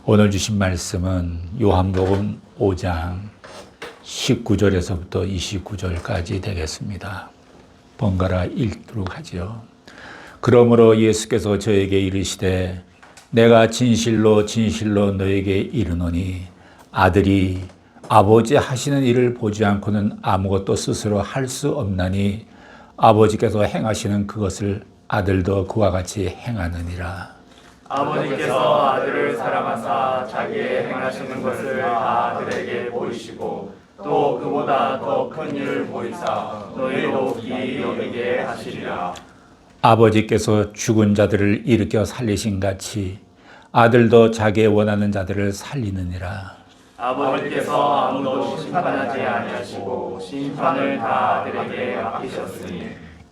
오늘 주신 말씀은 요한복음 5장 19절에서부터 29절까지 되겠습니다. 번갈아 읽도록 하죠. 그러므로 예수께서 저에게 이르시되 내가 진실로 진실로 너에게 이르노니 아들이 아버지 하시는 일을 보지 않고는 아무것도 스스로 할 수 없나니 아버지께서 행하시는 그것을 아들도 그와 같이 행하느니라. 아버지께서 아들을 사랑하사 자기의 행하시는 것을 다 아들에게 보이시고 또 그보다 더 큰 일을 보이사 너희도 기이 여기게 하시리라. 아버지께서 죽은 자들을 일으켜 살리신 같이 아들도 자기의 원하는 자들을 살리느니라. 아버지께서 아무도 심판하지 아니하시고 심판을 다 아들에게 맡기셨으니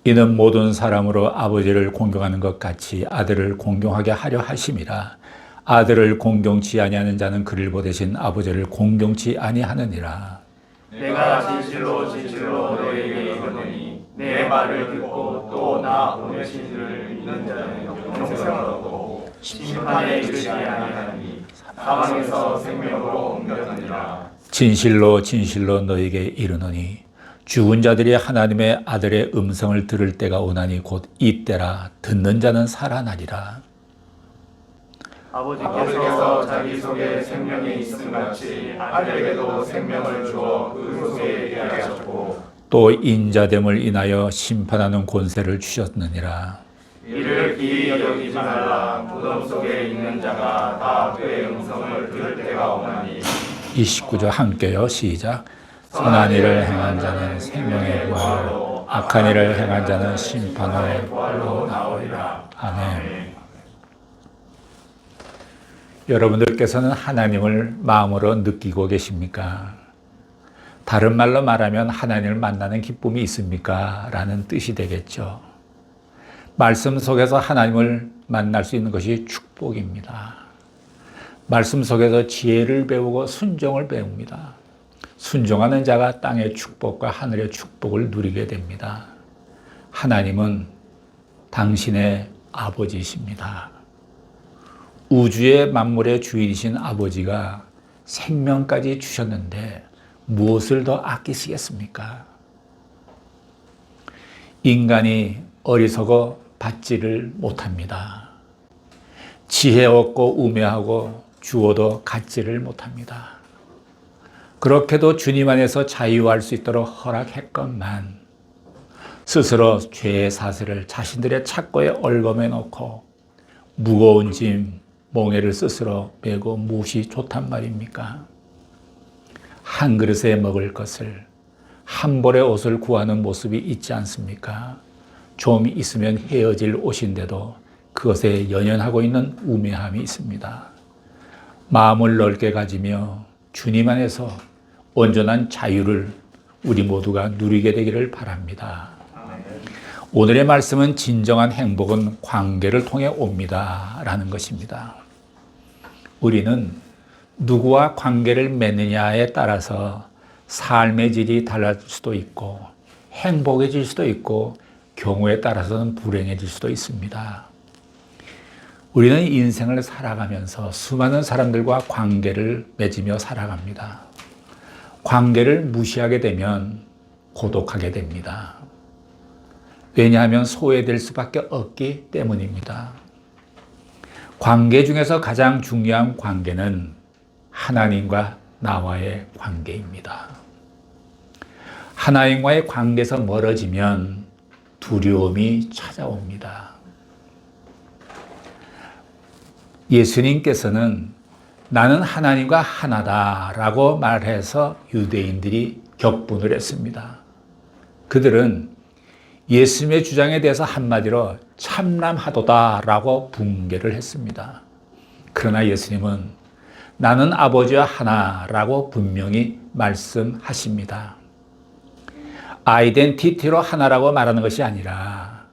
이는 모든 사람으로 아버지를 공경하는 것 같이 아들을 공경하게 하려 하심이라. 아들을 공경치 아니하는 자는 그를 보내신 아버지를 공경치 아니하느니라. 내가 진실로 진실로 너희에게 이르노니 내 말을 듣고 또 나 보내신 이를 믿는 자는 영생을 얻고 심판에 이르지 아니하니 사망에서 생명으로 옮겨가니라. 진실로 진실로 너에게 이르노니 죽은 자들이 하나님의 아들의 음성을 들을 때가 오나니 곧 이때라. 듣는 자는 살아나리라. 아버지께서 자기 속에 생명이 있음 같이 아들에게도 생명을 주어 그 속에 있게 하셨고 또 인자됨을 인하여 심판하는 권세를 주셨느니라. 이를 기이 여기지 말라. 무덤 속에 있는 자가 다 그의 음성을 들을 때가 오나니 29절 함께요. 시작. 선한 일을 행한 자는 생명의 부활로 악한 일을 행한 자는 심판의 부활로 나오리라. 아멘. 여러분들께서는 하나님을 마음으로 느끼고 계십니까? 다른 말로 말하면 하나님을 만나는 기쁨이 있습니까? 라는 뜻이 되겠죠. 말씀 속에서 하나님을 만날 수 있는 것이 축복입니다. 말씀 속에서 지혜를 배우고 순종을 배웁니다. 순종하는 자가 땅의 축복과 하늘의 축복을 누리게 됩니다. 하나님은 당신의 아버지이십니다. 우주의 만물의 주인이신 아버지가 생명까지 주셨는데 무엇을 더 아끼시겠습니까? 인간이 어리석어 받지를 못합니다. 지혜 없고 우매하고 주어도 갖지를 못합니다. 그렇게도 주님 안에서 자유할 수 있도록 허락했건만 스스로 죄의 사슬을 자신들의 착고에 얽어매 놓고 무거운 짐, 몽해를 스스로 메고 무엇이 좋단 말입니까? 한 그릇에 먹을 것을 한 벌의 옷을 구하는 모습이 있지 않습니까? 좀 있으면 헤어질 옷인데도 그것에 연연하고 있는 우매함이 있습니다. 마음을 넓게 가지며 주님 안에서 온전한 자유를 우리 모두가 누리게 되기를 바랍니다. 오늘의 말씀은 진정한 행복은 관계를 통해 옵니다 라는 것입니다. 우리는 누구와 관계를 맺느냐에 따라서 삶의 질이 달라질 수도 있고 행복해질 수도 있고 경우에 따라서는 불행해질 수도 있습니다. 우리는 인생을 살아가면서 수많은 사람들과 관계를 맺으며 살아갑니다. 관계를 무시하게 되면 고독하게 됩니다. 왜냐하면 소외될 수밖에 없기 때문입니다. 관계 중에서 가장 중요한 관계는 하나님과 나와의 관계입니다. 하나님과의 관계에서 멀어지면 두려움이 찾아옵니다. 예수님께서는 나는 하나님과 하나다라고 말해서 유대인들이 격분을 했습니다. 그들은 예수님의 주장에 대해서 한마디로 참람하도다라고 붕괴를 했습니다. 그러나 예수님은 나는 아버지와 하나라고 분명히 말씀하십니다. 아이덴티티로 하나라고 말하는 것이 아니라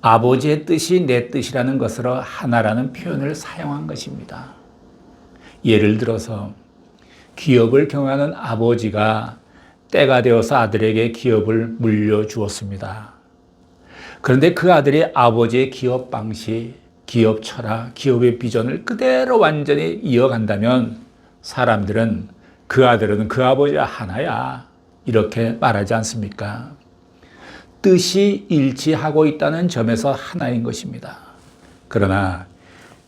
아버지의 뜻이 내 뜻이라는 것으로 하나라는 표현을 사용한 것입니다. 예를 들어서 기업을 경영하는 아버지가 때가 되어서 아들에게 기업을 물려주었습니다. 그런데 그 아들이 아버지의 기업 방식, 기업 철학, 기업의 비전을 그대로 완전히 이어간다면 사람들은 그 아들은 그 아버지와 하나야 이렇게 말하지 않습니까? 뜻이 일치하고 있다는 점에서 하나인 것입니다. 그러나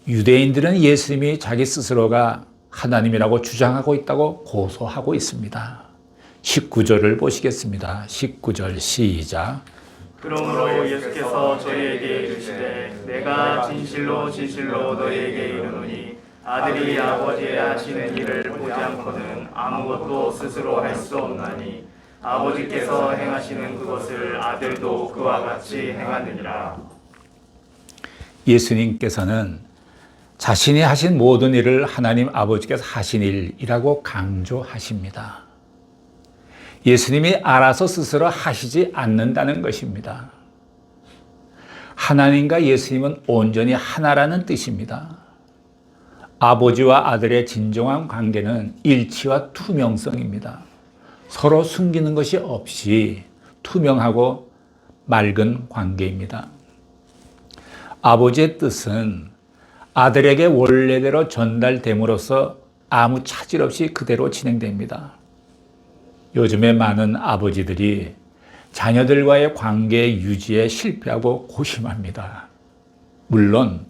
유대인들은 예수님이 자기 스스로가 하나님이라고 주장하고 있다고 고소하고 있습니다. 19절을 보시겠습니다. 19절 시작. 그러므로 예수께서 저희에게 이르시되 내가 진실로 진실로 너희에게 이르노니 아들이 아버지의 하시는 일을 보지 않고는 아무것도 스스로 할 수 없나니 아버지께서 행하시는 그것을 아들도 그와 같이 행하느니라. 예수님께서는 자신이 하신 모든 일을 하나님 아버지께서 하신 일이라고 강조하십니다. 예수님이 알아서 스스로 하시지 않는다는 것입니다. 하나님과 예수님은 온전히 하나라는 뜻입니다. 아버지와 아들의 진정한 관계는 일치와 투명성입니다. 서로 숨기는 것이 없이 투명하고 맑은 관계입니다. 아버지의 뜻은 아들에게 원래대로 전달됨으로써 아무 차질 없이 그대로 진행됩니다. 요즘에 많은 아버지들이 자녀들과의 관계 유지에 실패하고 고심합니다. 물론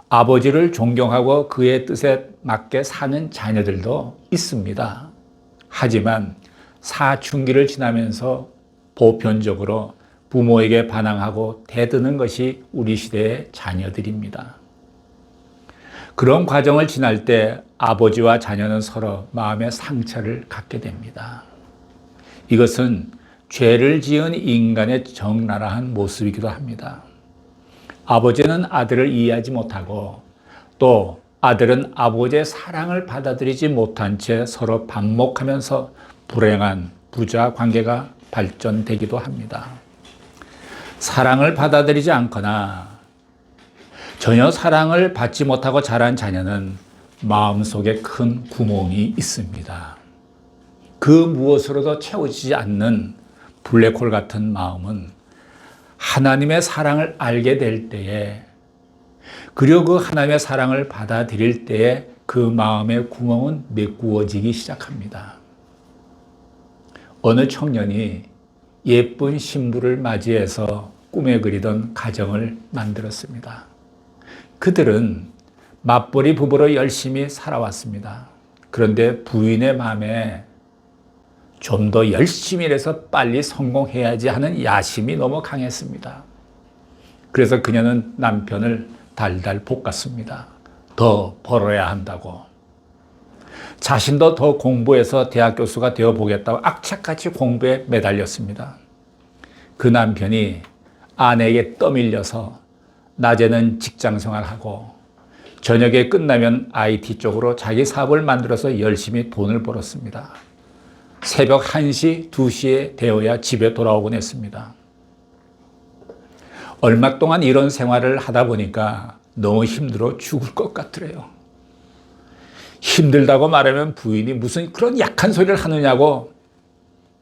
아버지를 존경하고 그의 뜻에 맞게 사는 자녀들도 있습니다. 하지만 사춘기를 지나면서 보편적으로 부모에게 반항하고 대드는 것이 우리 시대의 자녀들입니다. 그런 과정을 지날 때 아버지와 자녀는 서로 마음의 상처를 갖게 됩니다. 이것은 죄를 지은 인간의 적나라한 모습이기도 합니다. 아버지는 아들을 이해하지 못하고 또 아들은 아버지의 사랑을 받아들이지 못한 채 서로 반목하면서 불행한 부자 관계가 발전되기도 합니다. 사랑을 받아들이지 않거나 전혀 사랑을 받지 못하고 자란 자녀는 마음속에 큰 구멍이 있습니다. 그 무엇으로도 채워지지 않는 블랙홀 같은 마음은 하나님의 사랑을 알게 될 때에 그리고 그 하나님의 사랑을 받아들일 때에 그 마음의 구멍은 메꾸어지기 시작합니다. 어느 청년이 예쁜 신부를 맞이해서 꿈에 그리던 가정을 만들었습니다. 그들은 맞벌이 부부로 열심히 살아왔습니다. 그런데 부인의 마음에 좀 더 열심히 해서 빨리 성공해야지 하는 야심이 너무 강했습니다. 그래서 그녀는 남편을 달달 볶았습니다. 더 벌어야 한다고. 자신도 더 공부해서 대학 교수가 되어보겠다고 악착같이 공부에 매달렸습니다. 그 남편이 아내에게 떠밀려서 낮에는 직장 생활하고 저녁에 끝나면 IT 쪽으로 자기 사업을 만들어서 열심히 돈을 벌었습니다. 새벽 1시, 2시에 되어야 집에 돌아오곤 했습니다. 얼마 동안 이런 생활을 하다 보니까 너무 힘들어 죽을 것 같더래요. 힘들다고 말하면 부인이 무슨 그런 약한 소리를 하느냐고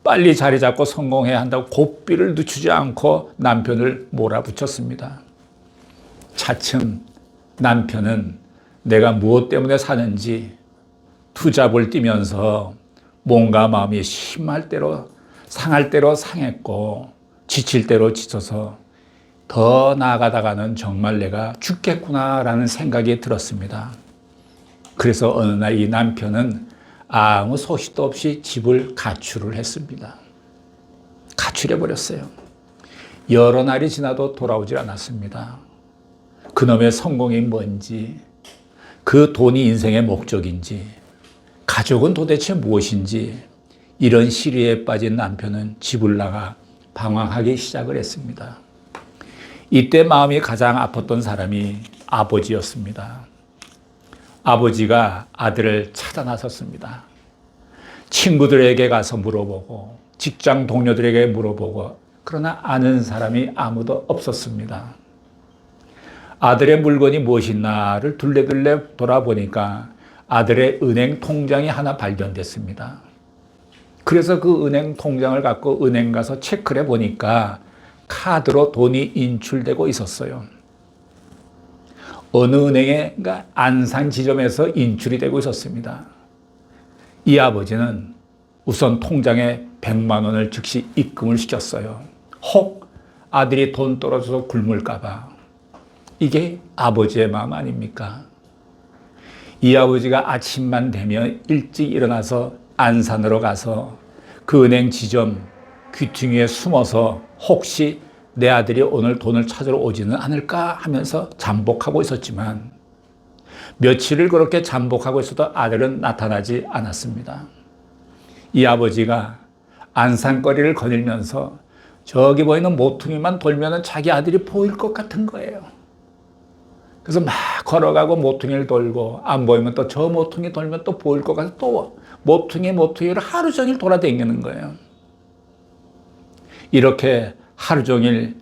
빨리 자리 잡고 성공해야 한다고 고삐를 늦추지 않고 남편을 몰아붙였습니다. 차츰 남편은 내가 무엇 때문에 사는지 투잡을 뛰면서 몸과 마음이 심할 대로 상할 대로 상했고 지칠 대로 지쳐서 더 나아가다가는 정말 내가 죽겠구나라는 생각이 들었습니다. 그래서 어느 날 이 남편은 아무 소식도 없이 집을 가출을 했습니다. 가출해버렸어요. 여러 날이 지나도 돌아오질 않았습니다. 그놈의 성공이 뭔지, 그 돈이 인생의 목적인지, 가족은 도대체 무엇인지 이런 시리에 빠진 남편은 집을 나가 방황하기 시작을 했습니다. 이때 마음이 가장 아팠던 사람이 아버지였습니다. 아버지가 아들을 찾아 나섰습니다. 친구들에게 가서 물어보고 직장 동료들에게 물어보고 그러나 아는 사람이 아무도 없었습니다. 아들의 물건이 무엇이나를 둘레둘레 돌아보니까 아들의 은행 통장이 하나 발견됐습니다. 그래서 그 은행 통장을 갖고 은행 가서 체크를 해보니까 카드로 돈이 인출되고 있었어요. 어느 은행에 그러니까 안산 지점에서 인출이 되고 있었습니다. 이 아버지는 우선 통장에 100만 원을 즉시 입금을 시켰어요. 혹 아들이 돈 떨어져서 굶을까 봐. 이게 아버지의 마음 아닙니까? 이 아버지가 아침만 되면 일찍 일어나서 안산으로 가서 그 은행 지점 귀퉁이에 숨어서 혹시 내 아들이 오늘 돈을 찾으러 오지는 않을까 하면서 잠복하고 있었지만 며칠을 그렇게 잠복하고 있어도 아들은 나타나지 않았습니다. 이 아버지가 안산거리를 거닐면서 저기 보이는 모퉁이만 돌면 자기 아들이 보일 것 같은 거예요. 그래서 막 걸어가고 모퉁이를 돌고 안 보이면 또 저 모퉁이 돌면 또 보일 것 같아서 또 모퉁이를 하루 종일 돌아다니는 거예요. 이렇게 하루 종일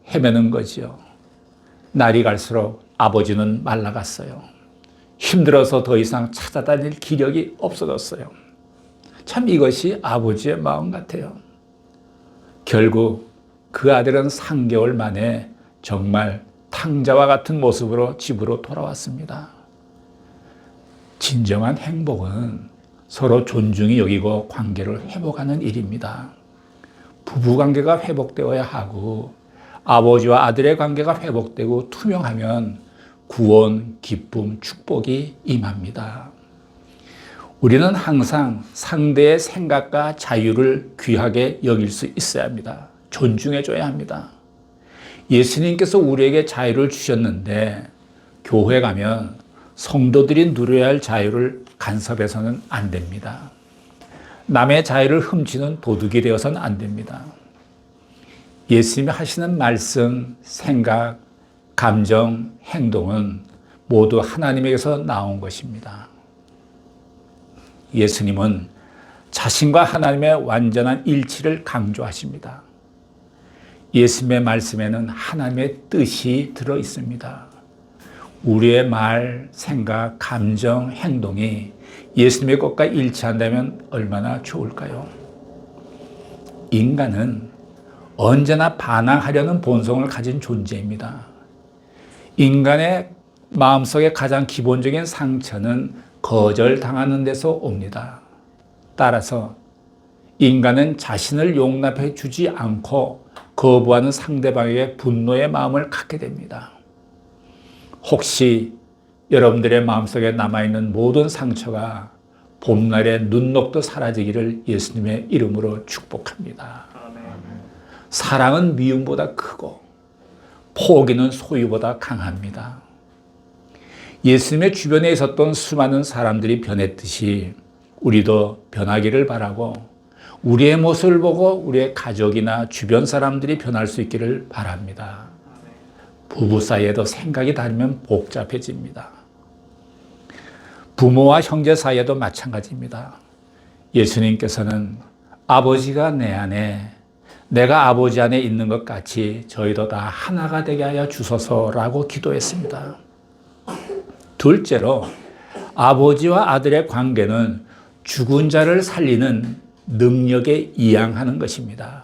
헤매는 거지요. 날이 갈수록 아버지는 말라갔어요. 힘들어서 더 이상 찾아다닐 기력이 없어졌어요. 참 이것이 아버지의 마음 같아요. 결국 그 아들은 3개월 만에 정말 탕자와 같은 모습으로 집으로 돌아왔습니다. 진정한 행복은 서로 존중히 여기고 관계를 회복하는 일입니다. 부부관계가 회복되어야 하고 아버지와 아들의 관계가 회복되고 투명하면 구원, 기쁨, 축복이 임합니다. 우리는 항상 상대의 생각과 자유를 귀하게 여길 수 있어야 합니다. 존중해줘야 합니다. 예수님께서 우리에게 자유를 주셨는데 교회 가면 성도들이 누려야 할 자유를 간섭해서는 안 됩니다. 남의 자유를 훔치는 도둑이 되어서는 안 됩니다. 예수님이 하시는 말씀, 생각, 감정, 행동은 모두 하나님에게서 나온 것입니다. 예수님은 자신과 하나님의 완전한 일치를 강조하십니다. 예수님의 말씀에는 하나님의 뜻이 들어 있습니다. 우리의 말, 생각, 감정, 행동이 예수님의 것과 일치한다면 얼마나 좋을까요? 인간은 언제나 반항하려는 본성을 가진 존재입니다. 인간의 마음속의 가장 기본적인 상처는 거절당하는 데서 옵니다. 따라서 인간은 자신을 용납해 주지 않고 거부하는 상대방에게 분노의 마음을 갖게 됩니다. 혹시 여러분들의 마음속에 남아있는 모든 상처가 봄날의 눈 녹듯 사라지기를 예수님의 이름으로 축복합니다. 사랑은 미움보다 크고 포기는 소유보다 강합니다. 예수님의 주변에 있었던 수많은 사람들이 변했듯이 우리도 변하기를 바라고 우리의 모습을 보고 우리의 가족이나 주변 사람들이 변할 수 있기를 바랍니다. 부부 사이에도 생각이 다르면 복잡해집니다. 부모와 형제 사이에도 마찬가지입니다. 예수님께서는 아버지가 내 안에 내가 아버지 안에 있는 것 같이 저희도 다 하나가 되게 하여 주소서라고 기도했습니다. 둘째로 아버지와 아들의 관계는 죽은 자를 살리는 능력에 이양하는 것입니다.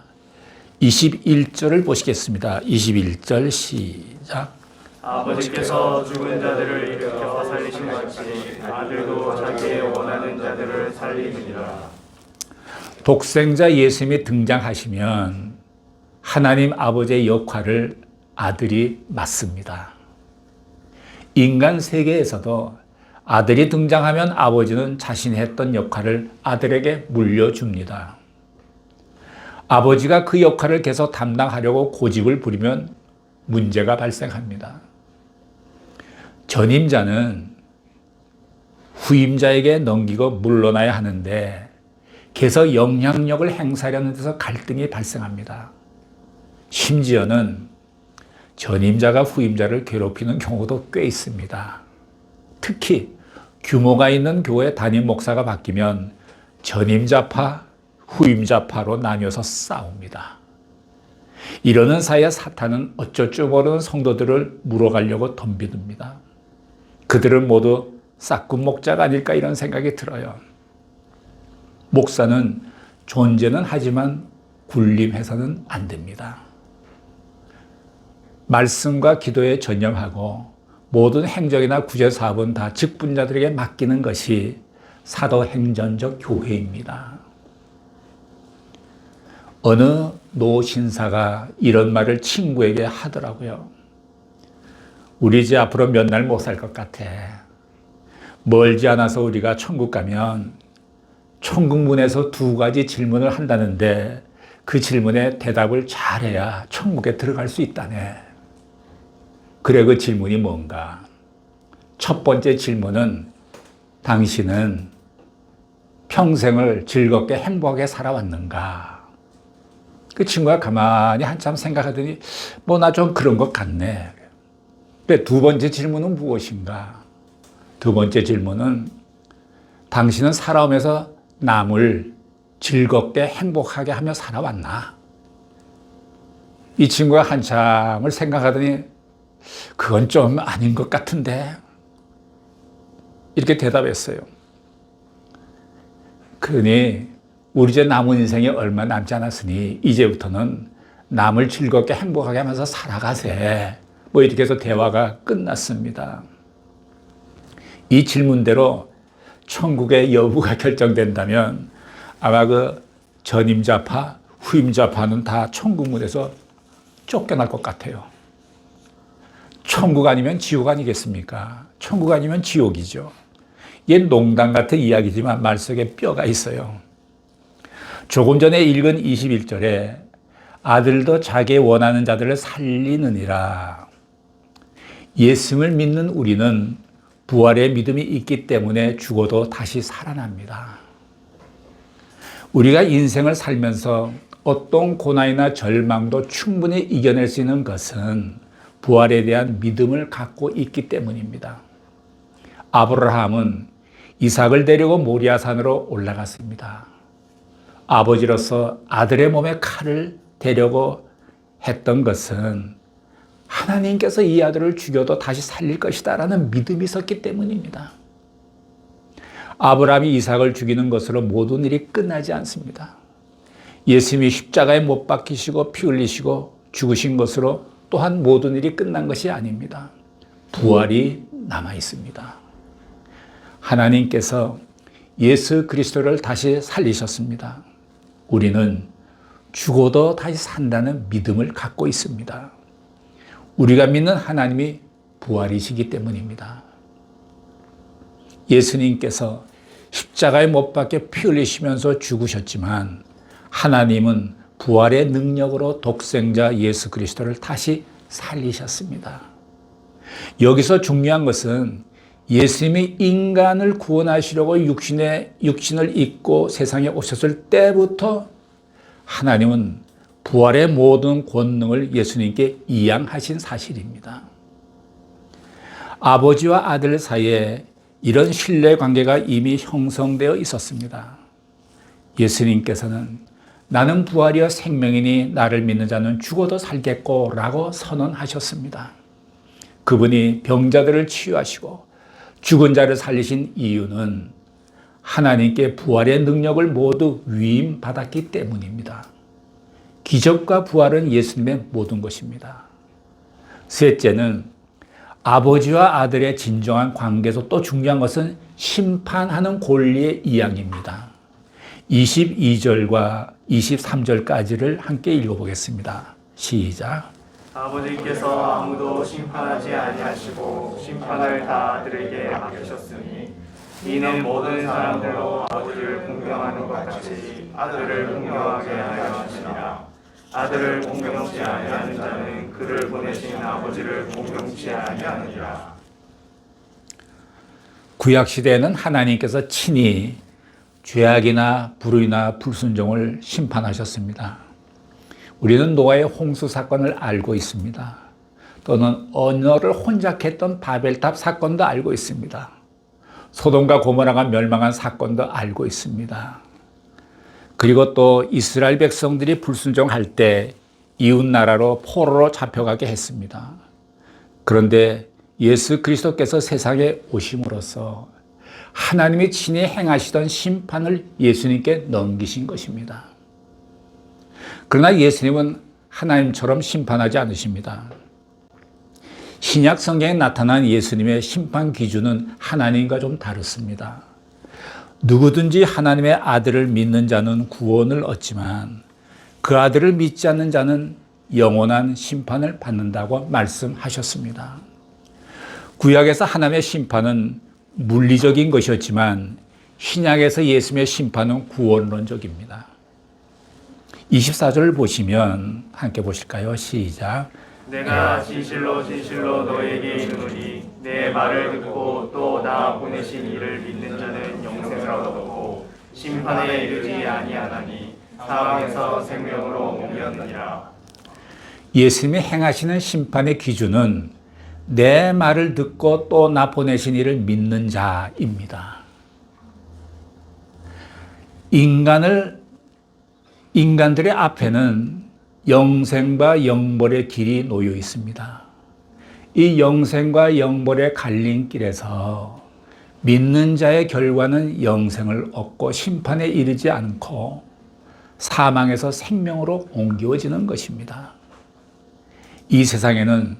21절을 보시겠습니다. 21절 시작. 아버지께서 죽은 자들을 일으켜 살리신 같이 아들도 자기의 원하는 자들을 살리느니라. 독생자 예수님이 등장하시면 하나님 아버지의 역할을 아들이 맡습니다. 인간 세계에서도 아들이 등장하면 아버지는 자신이 했던 역할을 아들에게 물려줍니다. 아버지가 그 역할을 계속 담당하려고 고집을 부리면 문제가 발생합니다. 전임자는 후임자에게 넘기고 물러나야 하는데 계속 영향력을 행사하려는 데서 갈등이 발생합니다. 심지어는 전임자가 후임자를 괴롭히는 경우도 꽤 있습니다. 특히 규모가 있는 교회 담임 목사가 바뀌면 전임자파, 후임자파로 나뉘어서 싸웁니다. 이러는 사이에 사탄은 어쩔 줄 모르는 성도들을 물어가려고 덤비듭니다. 그들은 모두 싹군 목자가 아닐까 이런 생각이 들어요. 목사는 존재는 하지만 군림해서는 안 됩니다. 말씀과 기도에 전념하고 모든 행정이나 구제사업은 다 직분자들에게 맡기는 것이 사도행전적 교회입니다. 어느 노신사가 이런 말을 친구에게 하더라고요. 우리 집 앞으로 몇 날 못 살 것 같아. 멀지 않아서 우리가 천국 가면 천국 문에서 2가지 질문을 한다는데 그 질문에 대답을 잘해야 천국에 들어갈 수 있다네. 그래, 그 질문이 뭔가? 첫 번째 질문은 당신은 평생을 즐겁게 행복하게 살아왔는가? 그 친구가 가만히 한참 생각하더니 뭐 나 좀 그런 것 같네. 근데 두 번째 질문은 무엇인가? 두 번째 질문은 당신은 살아오면서 남을 즐겁게 행복하게 하며 살아왔나? 이 친구가 한참을 생각하더니 그건 좀 아닌 것 같은데 이렇게 대답했어요. 그러니 우리 이제 남은 인생이 얼마 남지 않았으니 이제부터는 남을 즐겁게 행복하게 하면서 살아가세. 뭐 이렇게 해서 대화가 끝났습니다. 이 질문대로 천국의 여부가 결정된다면 아마 그 전임자파, 후임자파는 다 천국문에서 쫓겨날 것 같아요. 천국 아니면 지옥 아니겠습니까? 천국 아니면 지옥이죠. 이게 농담 같은 이야기지만 말 속에 뼈가 있어요. 조금 전에 읽은 21절에 아들도 자기의 원하는 자들을 살리느니라. 예수를 믿는 우리는 부활의 믿음이 있기 때문에 죽어도 다시 살아납니다. 우리가 인생을 살면서 어떤 고난이나 절망도 충분히 이겨낼 수 있는 것은 부활에 대한 믿음을 갖고 있기 때문입니다. 아브라함은 이삭을 데리고 모리아산으로 올라갔습니다. 아버지로서 아들의 몸에 칼을 대려고 했던 것은 하나님께서 이 아들을 죽여도 다시 살릴 것이다 라는 믿음이 있었기 때문입니다. 아브라함이 이삭을 죽이는 것으로 모든 일이 끝나지 않습니다. 예수님이 십자가에 못 박히시고 피 흘리시고 죽으신 것으로 또한 모든 일이 끝난 것이 아닙니다. 부활이 남아 있습니다. 하나님께서 예수 그리스도를 다시 살리셨습니다. 우리는 죽어도 다시 산다는 믿음을 갖고 있습니다. 우리가 믿는 하나님이 부활이시기 때문입니다. 예수님께서 십자가에 못 박혀 피 흘리시면서 죽으셨지만 하나님은 부활의 능력으로 독생자 예수 그리스도를 다시 살리셨습니다. 여기서 중요한 것은 예수님이 인간을 구원하시려고 육신을 입고 세상에 오셨을 때부터 하나님은 부활의 모든 권능을 예수님께 이양하신 사실입니다. 아버지와 아들 사이에 이런 신뢰 관계가 이미 형성되어 있었습니다. 예수님께서는 나는 부활이여 생명이니 나를 믿는 자는 죽어도 살겠고 라고 선언하셨습니다. 그분이 병자들을 치유하시고 죽은 자를 살리신 이유는 하나님께 부활의 능력을 모두 위임받았기 때문입니다. 기적과 부활은 예수님의 모든 것입니다. 셋째는 아버지와 아들의 진정한 관계에서 또 중요한 것은 심판하는 권리의 이양입니다. 22절과 23절까지를 함께 읽어보겠습니다. 시작. 아버지께서 아무도 심판하지 아니하시고 심판을 다 아들에게 맡기셨으니 이는 모든 사람들로 아버지를 공경하는 것 같이 아들을 공경하게 하려 하시니라. 아들을 공경치 아니하는 자는 그를 보내신 아버지를 공경치 아니하느니라. 구약시대에는 하나님께서 친히 죄악이나 불의나 불순종을 심판하셨습니다. 우리는 노아의 홍수 사건을 알고 있습니다. 또는 언어를 혼잡했던 바벨탑 사건도 알고 있습니다. 소돔과 고모라가 멸망한 사건도 알고 있습니다. 그리고 또 이스라엘 백성들이 불순종할 때 이웃 나라로 포로로 잡혀가게 했습니다. 그런데 예수 그리스도께서 세상에 오심으로써 하나님이 친히 행하시던 심판을 예수님께 넘기신 것입니다. 그러나 예수님은 하나님처럼 심판하지 않으십니다. 신약 성경에 나타난 예수님의 심판 기준은 하나님과 좀 다릅니다. 누구든지 하나님의 아들을 믿는 자는 구원을 얻지만 그 아들을 믿지 않는 자는 영원한 심판을 받는다고 말씀하셨습니다. 구약에서 하나님의 심판은 물리적인 것이었지만 신약에서 예수님의 심판은 구원론적입니다. 24절을 보시면 함께 보실까요? 시작. 내가 진실로 진실로 너에게 이르노니 내 말을 듣고 또 나 보내신 이를 믿는 자는 영생을 얻고 심판에 이르지 아니하나니 사망에서 생명으로 옮겼느니라. 예수님이 행하시는 심판의 기준은 내 말을 듣고 또 나 보내신 이를 믿는 자입니다. 인간들의 앞에는 영생과 영벌의 길이 놓여 있습니다. 이 영생과 영벌의 갈림길에서 믿는 자의 결과는 영생을 얻고 심판에 이르지 않고 사망에서 생명으로 옮겨지는 것입니다. 이 세상에는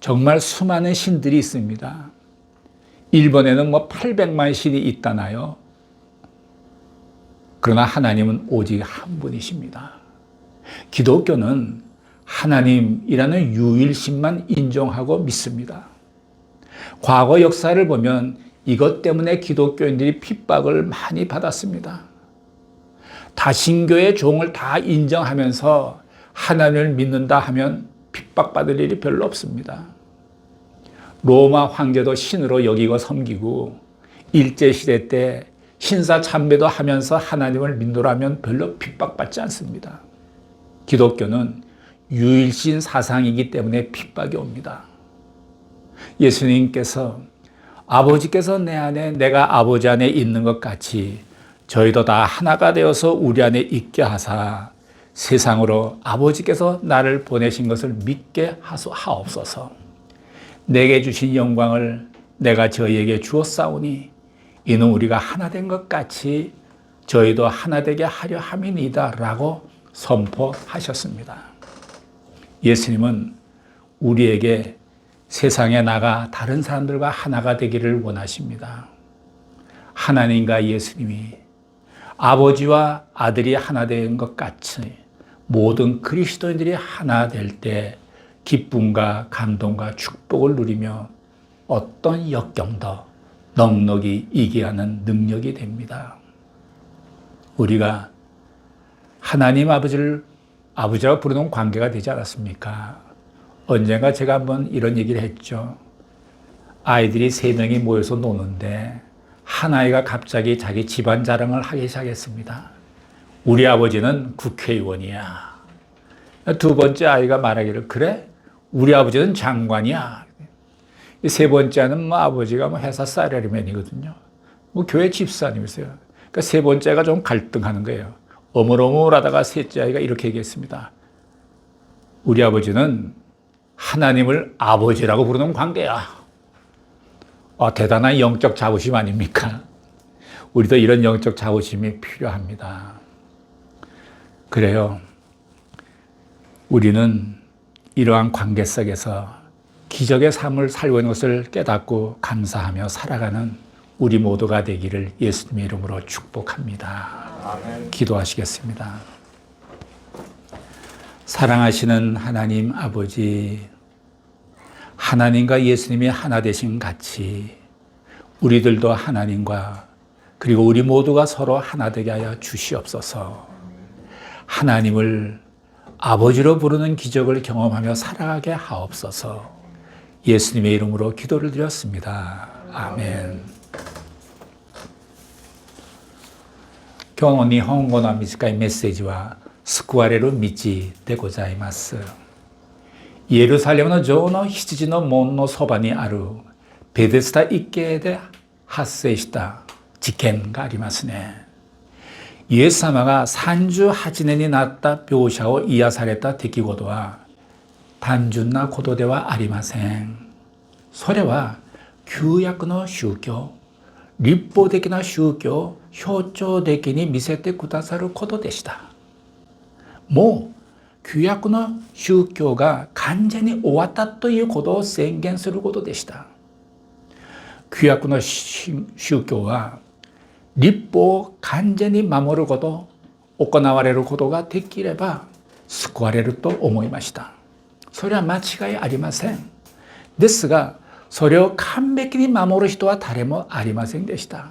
정말 수많은 신들이 있습니다. 일본에는 800만 신이 있다나요? 그러나 하나님은 오직 한 분이십니다. 기독교는 하나님이라는 유일신만 인정하고 믿습니다. 과거 역사를 보면 이것 때문에 기독교인들이 핍박을 많이 받았습니다. 다신교의 종을 다 인정하면서 하나님을 믿는다 하면 핍박받을 일이 별로 없습니다. 로마 황제도 신으로 여기고 섬기고 일제시대 때 신사 참배도 하면서 하나님을 믿노라면 별로 핍박받지 않습니다. 기독교는 유일신 사상이기 때문에 핍박이 옵니다. 예수님께서 아버지께서 내 안에 내가 아버지 안에 있는 것 같이 저희도 다 하나가 되어서 우리 안에 있게 하사 세상으로 아버지께서 나를 보내신 것을 믿게 하옵소서. 내게 주신 영광을 내가 저희에게 주었사오니 이는 우리가 하나 된 것 같이 저희도 하나 되게 하려 함이니이다 라고 선포하셨습니다. 예수님은 우리에게 세상에 나가 다른 사람들과 하나가 되기를 원하십니다. 하나님과 예수님이 아버지와 아들이 하나 된 것 같이 모든 그리스도인들이 하나 될 때 기쁨과 감동과 축복을 누리며 어떤 역경도 넉넉히 이겨하는 능력이 됩니다. 우리가 하나님 아버지라고 부르는 관계가 되지 않았습니까? 언젠가 제가 한번 이런 얘기를 했죠. 아이들이 3명이 모여서 노는데 한 아이가 갑자기 자기 집안 자랑을 하기 시작했습니다. 우리 아버지는 국회의원이야. 두 번째 아이가 말하기를 그래? 우리 아버지는 장관이야. 세 번째는 아버지가 회사 사라리맨이거든요. 교회 집사님이세요. 그러니까 세 번째가 좀 갈등하는 거예요. 어물어물하다가 셋째 아이가 이렇게 얘기했습니다. 우리 아버지는 하나님을 아버지라고 부르는 관계야. 대단한 영적 자부심 아닙니까? 우리도 이런 영적 자부심이 필요합니다. 그래요. 우리는 이러한 관계 속에서 기적의 삶을 살고 있는 것을 깨닫고 감사하며 살아가는 우리 모두가 되기를 예수님의 이름으로 축복합니다. 아멘. 기도하시겠습니다. 사랑하시는 하나님 아버지, 하나님과 예수님이 하나 되신 같이 우리들도 하나님과 그리고 우리 모두가 서로 하나 되게 하여 주시옵소서. 하나님을 아버지로 부르는 기적을 경험하며 살아가게 하옵소서. 예수님의 이름으로 기도를 드렸습니다. 아멘. 今日の日本語の短いメッセージは救われる道でございます。イエルサレムの女王の羊の門のそばにあるベデスダ池で発生した事件がありますね。イエス様が38年になった病者を癒された出来事は単純なことではありません。それは旧約の宗教、立法的な宗教を象徴的に見せてくださることでした。もう旧約の宗教が完全に終わったということを宣言することでした。旧約の宗教は律法を完全に守ること、行われることができれば救われると思いました。それは間違いありません。ですが、それを完璧に守る人は誰もありませんでした。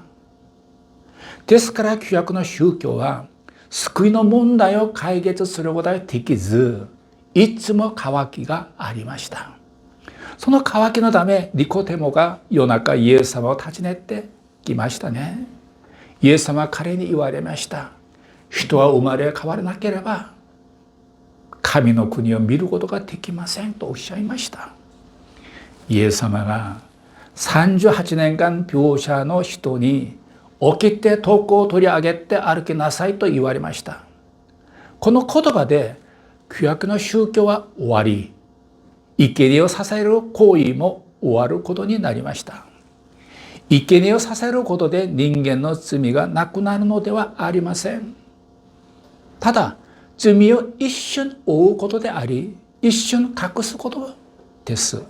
ですから旧約の宗教は救いの問題を解決することができず、いつも渇きがありました。その渇きのためニコデモが夜中イエス様を訪ねてきましたね。イエス様は彼に言われました。人は生まれ変わらなければ神の国を見ることができませんとおっしゃいました。イエス様が38年間病者の人に起きて床を取り上げて歩きなさいと言われました。この言葉で旧約の宗教は終わり、生贄を支える行為も終わることになりました。生贄を支えることで人間の罪がなくなるのではありません。ただ、罪を一瞬覆うことであり、一瞬隠すことです。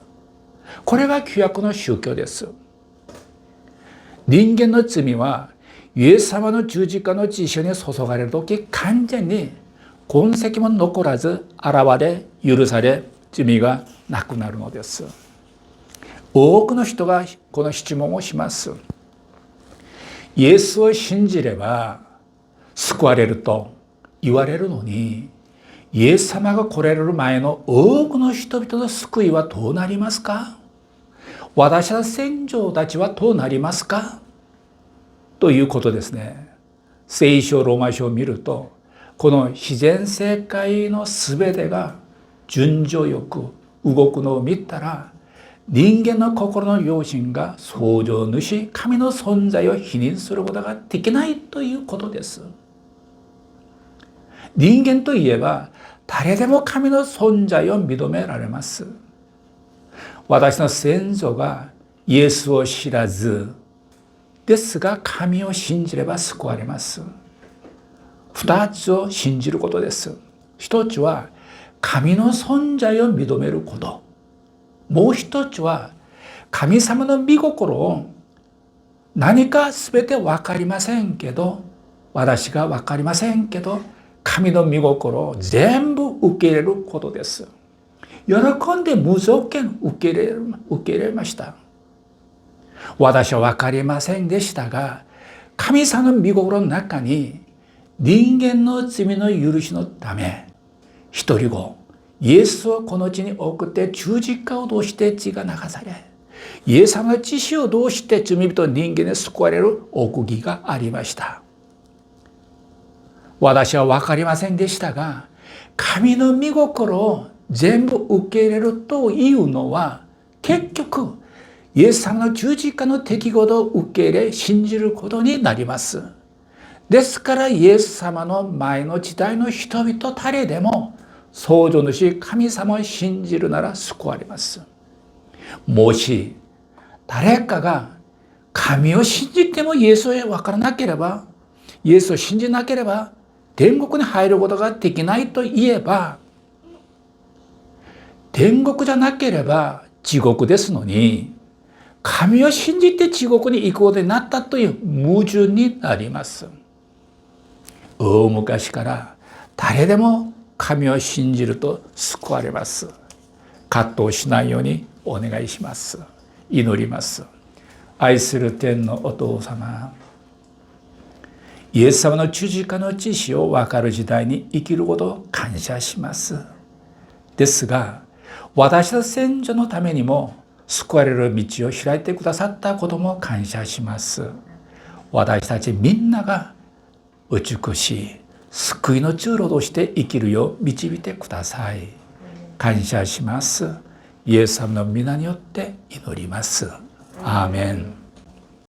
これが旧約の宗教です。人間の罪はイエス様の十字架の血潮に注がれるとき完全に痕跡も残らず現れ許され罪がなくなるのです。多くの人がこの質問をします。イエスを信じれば救われると言われるのに、イエス様が来られる前の多くの人々の救いはどうなりますか？私たち先祖たちはどうなりますか？ということですね。聖書ローマ書を見ると、この自然世界のすべてが順序よく動くのを見たら、人間の心の良心が創造主神の存在を否認することができないということです。人間といえば誰でも神の存在を認められます。私の先祖がイエスを知らず、ですが神を信じれば救われます。二つを信じることです。一つは神の存在を認めること。もう一つは神様の御心を何か全て分かりませんけど、私が分かりませんけど、神の御心を全部受け入れることです。喜んで無条件受け入れました。私は分かりませんでしたが、神様の御心の中に人間の罪の許しのため、一人子、イエスをこの地に送って十字架を通して血が流され、イエス様の血潮を通して罪人人間に救われる奥義がありました。私は分かりませんでしたが、神の御心を全部受け入れるというのは、結局イエス様の十字架の出来事を受け入れ信じることになります。ですからイエス様の前の時代の人々誰でも創造主神様を信じるなら救われます。もし誰かが神を信じてもイエスを分からなければ、イエスを信じなければ天国に入ることができないと言えば、天国じゃなければ地獄ですのに、神を信じて地獄に行くことになったという矛盾になります。大昔から誰でも神を信じると救われます。葛藤しないようにお願いします。祈ります。愛する天のお父様、イエス様の十字架の知識を分かる時代に生きることを感謝します。ですが、私たち先祖のためにも救われる道を開いてくださったことも感謝します。私たちみんなが美しい救いの通路として生きるよう導いてください。感謝します。イエス様の皆によって祈ります。アーメン。